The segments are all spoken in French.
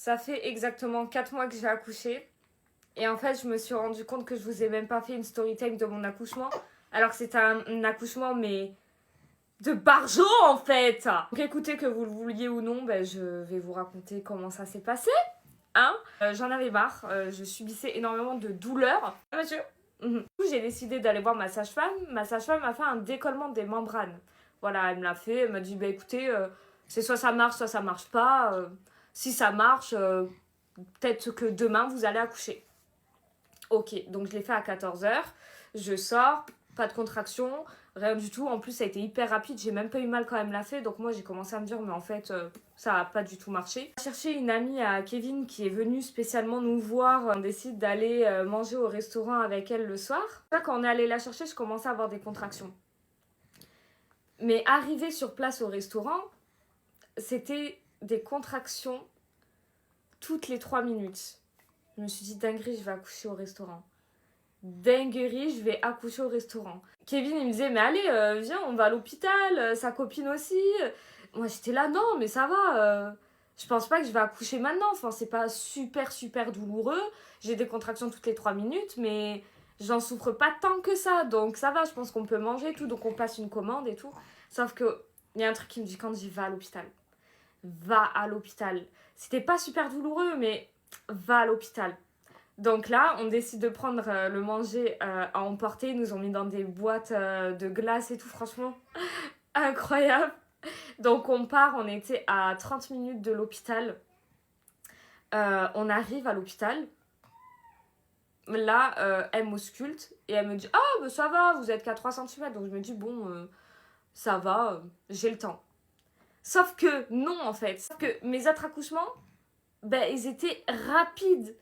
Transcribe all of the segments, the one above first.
Ça fait exactement 4 mois que j'ai accouché. Et en fait, je me suis rendu compte que je vous ai même pas fait une story time de mon accouchement. Alors que c'était un accouchement, mais de barjo en fait. Donc écoutez, que vous le vouliez ou non, ben, je vais vous raconter comment ça s'est passé. Hein, j'en avais marre, je subissais énormément de douleurs. Ah, monsieur. Du coup, j'ai décidé d'aller voir ma sage-femme. Ma sage-femme m'a fait un décollement des membranes. Voilà, elle me l'a fait. Elle m'a dit, bah écoutez, c'est soit ça marche pas. Si ça marche, peut-être que demain, vous allez accoucher. Ok, donc je l'ai fait à 14h. Je sors, pas de contraction, rien du tout. En plus, ça a été hyper rapide. J'ai même pas eu mal quand elle me l'a fait. Donc moi, j'ai commencé à me dire, mais en fait, ça a pas du tout marché. J'ai cherché une amie à Kevin qui est venue spécialement nous voir. On décide d'aller manger au restaurant avec elle le soir. Là, quand on est allé la chercher, je commençais à avoir des contractions. Mais arrivé sur place au restaurant, c'était des contractions toutes les 3 minutes. Je me suis dit, dinguerie, je vais accoucher au restaurant. Dinguerie, je vais accoucher au restaurant. Kevin, il me disait, mais allez, viens, on va à l'hôpital, sa copine aussi. Moi, j'étais là, non, mais ça va. Je pense pas que je vais accoucher maintenant. Enfin, c'est pas super douloureux. J'ai des contractions toutes les 3 minutes, mais j'en souffre pas tant que ça. Donc, ça va, je pense qu'on peut manger et tout. Donc, on passe une commande et tout. Sauf que, il y a un truc qui me dit, quand j'y vais à l'hôpital. Va à l'hôpital. C'était pas super douloureux, mais va à l'hôpital. Donc là, on décide de prendre le manger à emporter. Ils nous ont mis dans des boîtes de glace et tout, franchement, incroyable. Donc on part, on était à 30 minutes de l'hôpital. On arrive à l'hôpital. Là, elle m'ausculte et elle me dit « Ah, bah, ça va, vous êtes qu'à 3 cm. » Donc je me dis « Bon, ça va, j'ai le temps. » Sauf que non, en fait. Sauf que mes autres accouchements, ben, ils étaient rapides.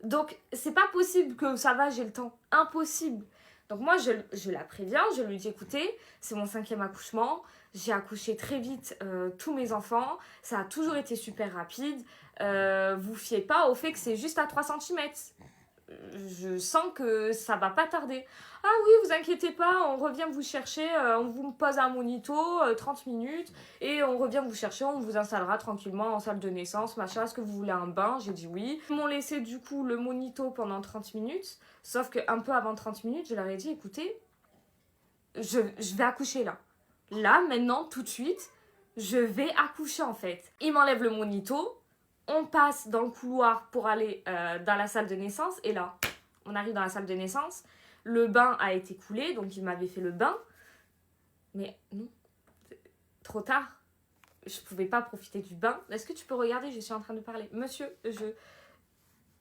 Donc, c'est pas possible que ça va, j'ai le temps. Impossible. Donc, moi, je la préviens, je lui dis écoutez, c'est mon 5e accouchement. J'ai accouché très vite tous mes enfants. Ça a toujours été super rapide. Vous fiez pas au fait que c'est juste à 3 cm. Je sens que ça va pas tarder. Ah oui, vous inquiétez pas, on revient vous chercher, on vous pose un monito, 30 minutes, et on revient vous chercher, on vous installera tranquillement en salle de naissance, machin, est-ce que vous voulez un bain? J'ai dit oui. Ils m'ont laissé du coup le monito pendant 30 minutes, sauf qu'un peu avant 30 minutes, je leur ai dit, écoutez, je vais accoucher là. Là, maintenant, tout de suite, je vais accoucher en fait. Ils m'enlèvent le monito, on passe dans le couloir pour aller dans la salle de naissance. Et là, on arrive dans la salle de naissance. Le bain a été coulé, donc il m'avait fait le bain. Mais non, trop tard. Je pouvais pas profiter du bain. Est-ce que tu peux regarder? Je suis en train de parler. Monsieur,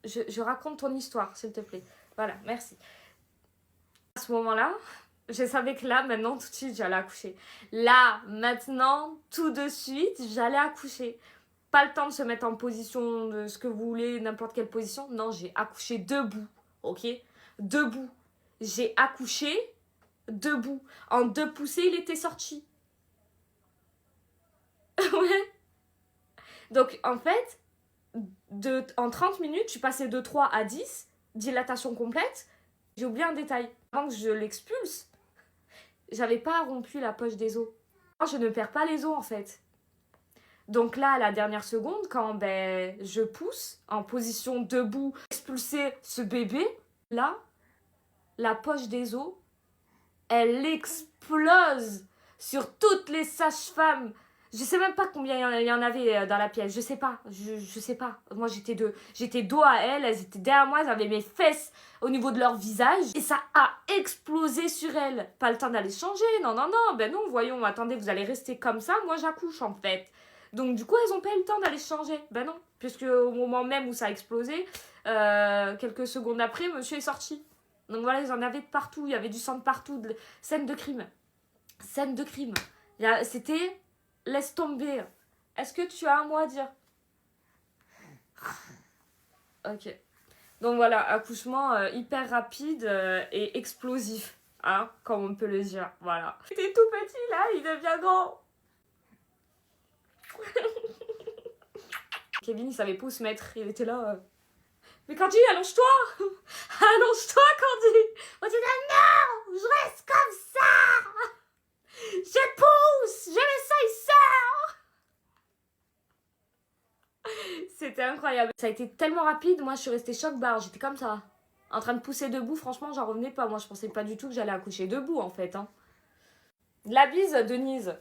je raconte ton histoire, s'il te plaît. Voilà, merci. À ce moment-là, je savais que là, maintenant, tout de suite, j'allais accoucher. Là, maintenant, tout de suite, j'allais accoucher. Pas le temps de se mettre en position de ce que vous voulez, n'importe quelle position. Non, j'ai accouché debout, ok? Debout. J'ai accouché debout. En 2 poussées, il était sorti. Ouais. Donc, en fait, en 30 minutes, je suis passée de 3 à 10, dilatation complète. J'ai oublié un détail. Avant que je l'expulse, j'avais pas rompu la poche des os. Je ne perds pas les os, en fait. Donc là, à la dernière seconde, quand je pousse en position debout, expulser ce bébé, là, la poche des os, elle explose sur toutes les sages-femmes. Je sais même pas combien il y en avait dans la pièce, je sais pas, je sais pas. Moi, j'étais dos à elles, elles étaient derrière moi, elles avaient mes fesses au niveau de leur visage et ça a explosé sur elles. Pas le temps d'aller changer, non, ben non, voyons, attendez, vous allez rester comme ça, moi j'accouche en fait. Donc du coup, elles ont pas eu le temps d'aller se changer. Ben non, puisque au moment même où ça a explosé, quelques secondes après, monsieur est sorti. Donc voilà, ils en avaient de partout, il y avait du sang de partout, scène de crime. Scène de crime. C'était, laisse tomber. Est-ce que tu as un mot à dire? Ok. Donc voilà, accouchement hyper rapide et explosif, hein, comme on peut le dire. Voilà. Il était tout petit là, il devient grand. Kevin, il savait pas où se mettre. Il était là. Mais Candy, allonge-toi. Allonge-toi, Candy. On dit non, je reste comme ça. Je pousse. Je le sens, il sort. C'était incroyable. Ça a été tellement rapide, moi je suis restée choc-barre, j'étais comme ça. En train de pousser debout, franchement, j'en revenais pas. Moi je pensais pas du tout que j'allais accoucher debout en fait. Hein. La bise, Denise.